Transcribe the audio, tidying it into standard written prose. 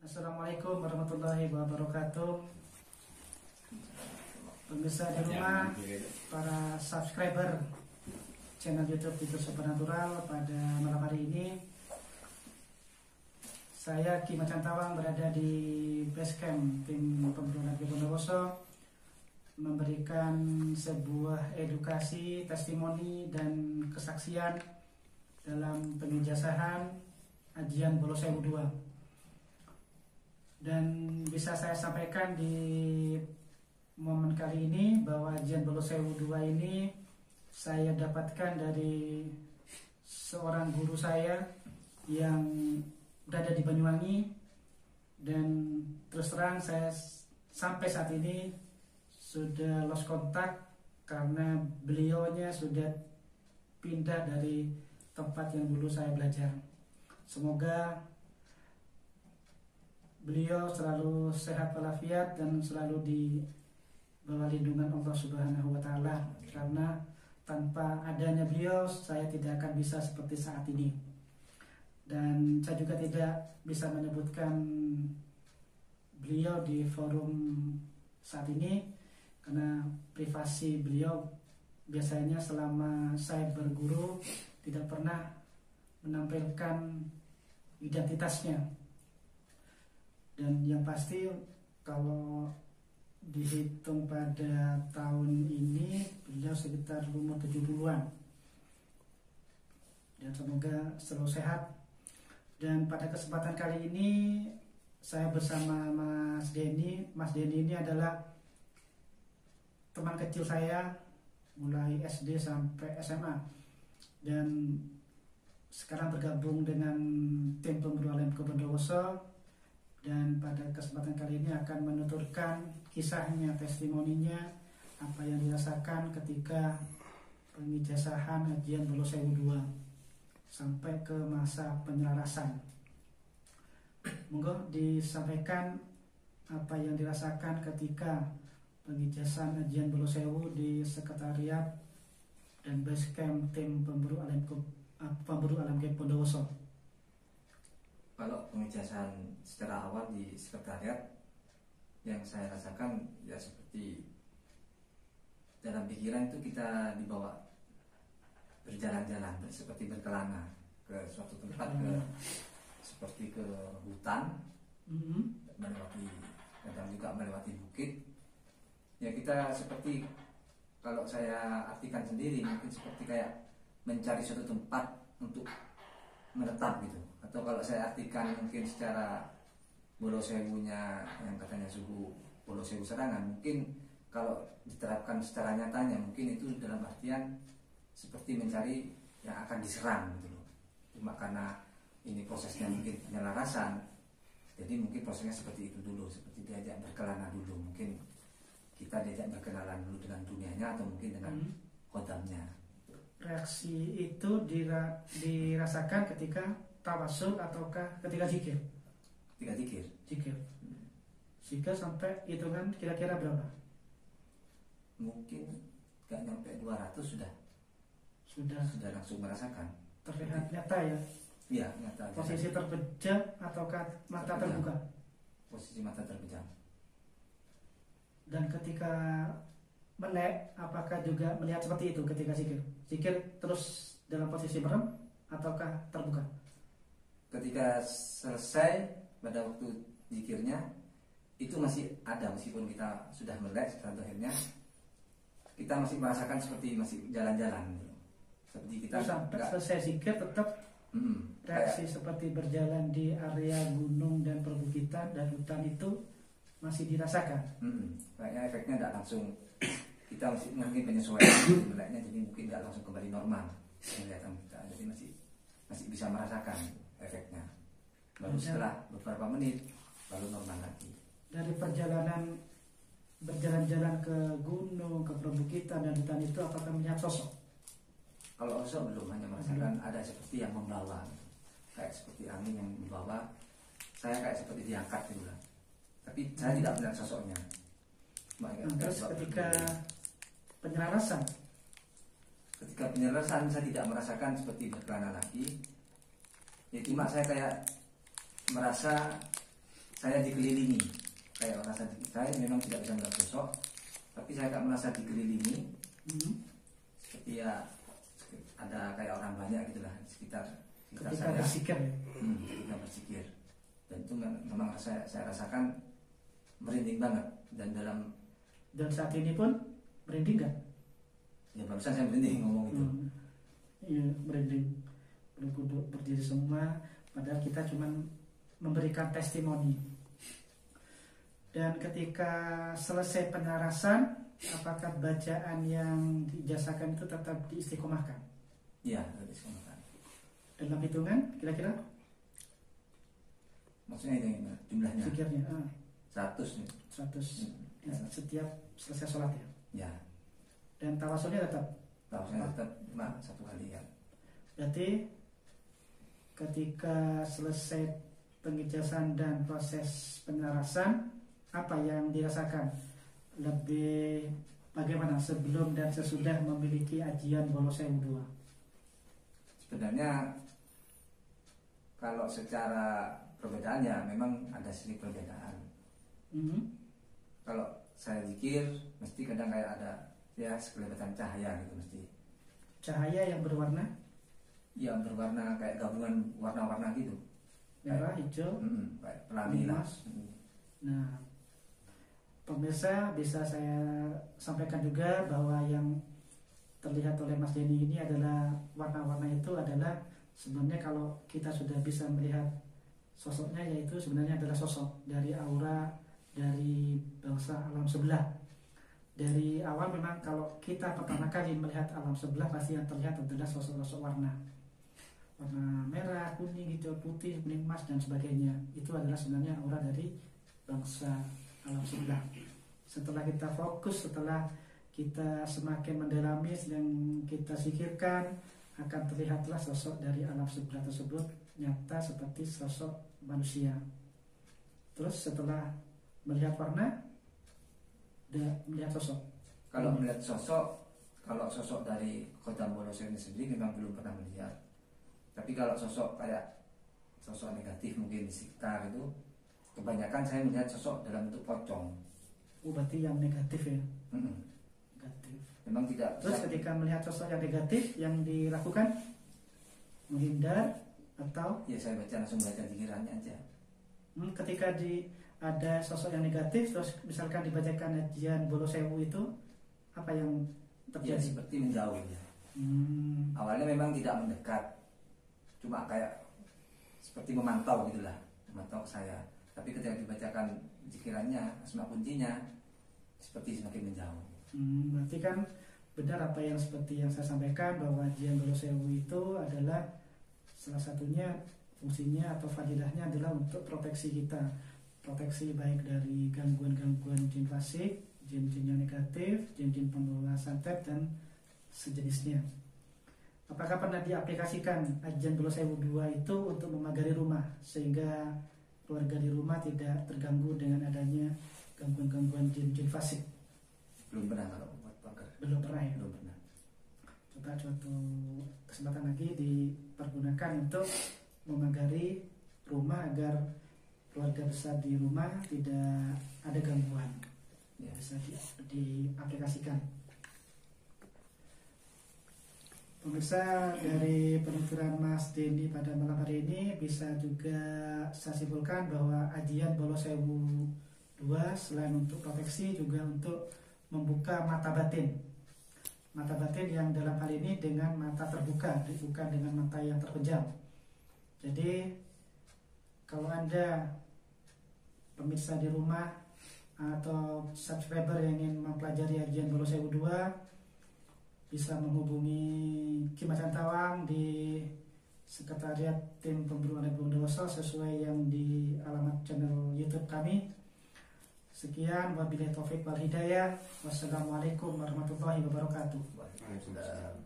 Assalamualaikum warahmatullahi wabarakatuh. Pemirsa di rumah, para subscriber channel YouTube Fitur Supernatural, pada malam hari ini saya Ki Macan Tawang berada di base camp tim pemburu Nabi Bondowoso, memberikan sebuah edukasi, testimoni dan kesaksian dalam pengijazahan Ajian Bolo Sewu II. Dan bisa saya sampaikan di momen kali ini bahwa Ajian Bolo Sewu II ini saya dapatkan dari seorang guru saya yang berada di Banyuwangi, dan terus terang saya sampai saat ini sudah lost kontak karena beliaunya sudah pindah dari tempat yang dulu saya belajar. Semoga beliau selalu sehat walafiat dan selalu di bawah lindungan Allah Subhanahu wa Ta'ala, karena tanpa adanya beliau saya tidak akan bisa seperti saat ini. Dan saya juga tidak bisa menyebutkan beliau di forum saat ini karena privasi beliau. Biasanya selama saya berguru tidak pernah menampilkan identitasnya. Dan yang pasti kalau dihitung pada tahun ini beliau sekitar umur 70-an. Dan semoga selalu sehat. Dan pada kesempatan kali ini saya bersama Mas Denny. Mas Denny ini adalah teman kecil saya mulai SD sampai SMA, dan sekarang bergabung dengan tim pemburu Alemko Bondowoso. Dan pada kesempatan kali ini akan menuturkan kisahnya, testimoninya, apa yang dirasakan ketika pengijazahan Ajian Bolo Sewu II sampai ke masa penyelarasan. Monggo disampaikan apa yang dirasakan ketika pengijazahan Ajian Bolo Sewu di sekretariat dan base camp tim pemburu Alemko Bondowoso. Kalau pengijazahan secara awal di sekretariat, yang saya rasakan ya seperti dalam pikiran itu kita dibawa berjalan-jalan, seperti berkelana ke suatu tempat, seperti ke hutan, melewati, kadang juga melewati bukit. Ya kita seperti, kalau saya artikan sendiri, mungkin seperti kayak mencari suatu tempat untuk menetap gitu. Atau kalau saya artikan mungkin secara Bolo Sewunya yang katanya suku Bolo Sewu Serangan, mungkin kalau diterapkan secara nyatanya mungkin itu dalam artian seperti mencari yang akan diserang gitu loh. Cuma karena ini prosesnya mungkin penyelarasan, jadi mungkin prosesnya seperti itu dulu, seperti diajak berkelana dulu. Mungkin kita diajak berkenalan dulu dengan dunianya atau mungkin dengan kodamnya. Reaksi itu dirasakan ketika tawasul ataukah ketika zikir? Ketika zikir. Zikir sampai hitungan kira-kira berapa? Mungkin gak nyampe 200 sudah langsung merasakan. Terlihat nyata ya? Iya, nyata. Posisi terpejam ataukah mata terbuka? Posisi mata terpejam. Dan ketika melek, apakah juga melihat seperti itu ketika zikir? Zikir terus dalam posisi merem ataukah terbuka? Ketika selesai pada waktu zikirnya itu masih ada, meskipun kita sudah melek setelah akhirnya kita masih merasakan seperti masih jalan-jalan gitu. Seperti kita sampai selesai zikir tetap reaksi kayak, seperti berjalan di area gunung dan perbukitan dan hutan itu masih dirasakan. Kayaknya efeknya tidak langsung, kita masih mungkin penyesuaian meleknya, jadi mungkin tidak langsung kembali normal kelihatan kita, jadi masih bisa merasakan efeknya. Baru setelah beberapa menit baru normal lagi. Dari perjalanan berjalan-jalan ke gunung, ke perbukitan dan hutan itu, apakah melihat sosok? Kalau sosok belum, hanya merasakan ada seperti yang membawa, kayak seperti angin yang membawa. Saya kayak seperti diangkat gitu lah. Tapi saya tidak melihat sosoknya. Terus ketika penyelarasan? Ketika penyelarasan saya tidak merasakan seperti berkelana lagi. Ya cuma saya kayak merasa saya dikelilingi, kayak merasa saya memang tidak bisa melihat sosok, tapi saya tak merasa dikelilingi, seperti ya ada kayak orang banyak gitulah di sekitar ketika saya. berzikir ya? Ketika berzikir, dan itu memang saya rasakan merinding banget, dan saat ini pun merinding kan? ya barusan saya merinding ngomong itu. Iya, merinding, belum berdiri semua, padahal kita cuma memberikan testimoni. Dan ketika selesai penarasan, apakah bacaan yang diijazahkan itu tetap diistiqomahkan? Iya, diistiqomahkan. Dalam hitungan kira-kira? Maksudnya itu jumlahnya? Zikirnya 100 nih. 100 setiap selesai sholat ya? Ya. Dan tawasulnya tetap? Tawasulnya tetap cuma 1 kali ya. Berarti ketika selesai pengijazan dan proses penarasan, apa yang dirasakan? Lebih bagaimana sebelum dan sesudah memiliki ajian Bolosewu 2? Sebenarnya kalau secara perbedaannya memang ada sedikit perbedaan. Kalau saya zikir mesti kadang kayak ada ya sekelebatan cahaya gitu mesti. Cahaya yang berwarna? Yang berwarna kayak gabungan warna-warna gitu. Merah, hijau, kayak pelangi lah. Nah, pemirsa bisa saya sampaikan juga bahwa yang terlihat oleh Mas Denny ini adalah warna-warna itu adalah sebenarnya kalau kita sudah bisa melihat sosoknya, yaitu sebenarnya adalah sosok dari aura dari bangsa alam sebelah. Dari awal memang kalau kita pertama kali melihat alam sebelah pasti yang terlihat adalah sosok-sosok warna merah, kuning, hijau, putih, kuning, emas dan sebagainya. Itu adalah sebenarnya aura dari bangsa alam sebelah. Setelah kita fokus, setelah kita semakin mendalami dan kita sikirkan, akan terlihatlah sosok dari alam sebelah tersebut nyata seperti sosok manusia. Terus setelah melihat warna, melihat sosok. Kalau melihat sosok, kalau sosok dari Kota Bolosewu ini sendiri memang belum pernah melihat. Tapi kalau sosok kayak sosok negatif mungkin di sekitar itu, kebanyakan saya melihat sosok dalam bentuk pocong. Berarti yang negatif ya? Negatif. Memang tidak. Terus ketika melihat sosok yang negatif, yang dilakukan menghindar atau? Ya saya langsung baca pikirannya aja. Ketika ada sosok yang negatif, terus misalkan dibacakan ajian Bolosewu itu, apa yang terjadi? Ya seperti menjauh ya. Awalnya memang tidak mendekat, cuma kayak seperti memantau gitulah, memantau saya. Tapi ketika dibacakan pikirannya, asma kuncinya, seperti semakin menjauh. Berarti kan benar apa yang seperti yang saya sampaikan, bahwa ajian Bolosewu itu adalah salah satunya fungsinya atau fadilahnya adalah untuk proteksi kita. Proteksi baik dari gangguan-gangguan jin fasik, jin-jin yang negatif, jin-jin pembawa santet dan sejenisnya. Apakah pernah diaplikasikan ajian Bolosewu 2 itu untuk memagari rumah sehingga keluarga di rumah tidak terganggu dengan adanya gangguan-gangguan jin-jin fasik? Belum pernah kalau buat pagar. Belum pernah ya? Belum pernah. Coba suatu kesempatan lagi dipergunakan untuk memagari rumah agar keluarga besar di rumah tidak ada gangguan. Ya, bisa diaplikasikan. Pemirsa, dari penuturan Mas Denny pada malam hari ini bisa juga saya simpulkan bahwa ajian Bolosewu 2 selain untuk proteksi juga untuk membuka mata batin. Mata batin yang dalam hal ini dengan mata terbuka, bukan dengan mata yang terpejam. Jadi kalau Anda pemirsa di rumah atau subscriber yang ingin mempelajari ajian Bolosewu 2, bisa menghubungi Ki Macan Tawang di Sekretariat Tim Pemburu Anak Bondowoso sesuai yang di alamat channel YouTube kami. Sekian, wabillahi taufik wal hidayah. Wassalamualaikum warahmatullahi wabarakatuh. Waalaikumsalam.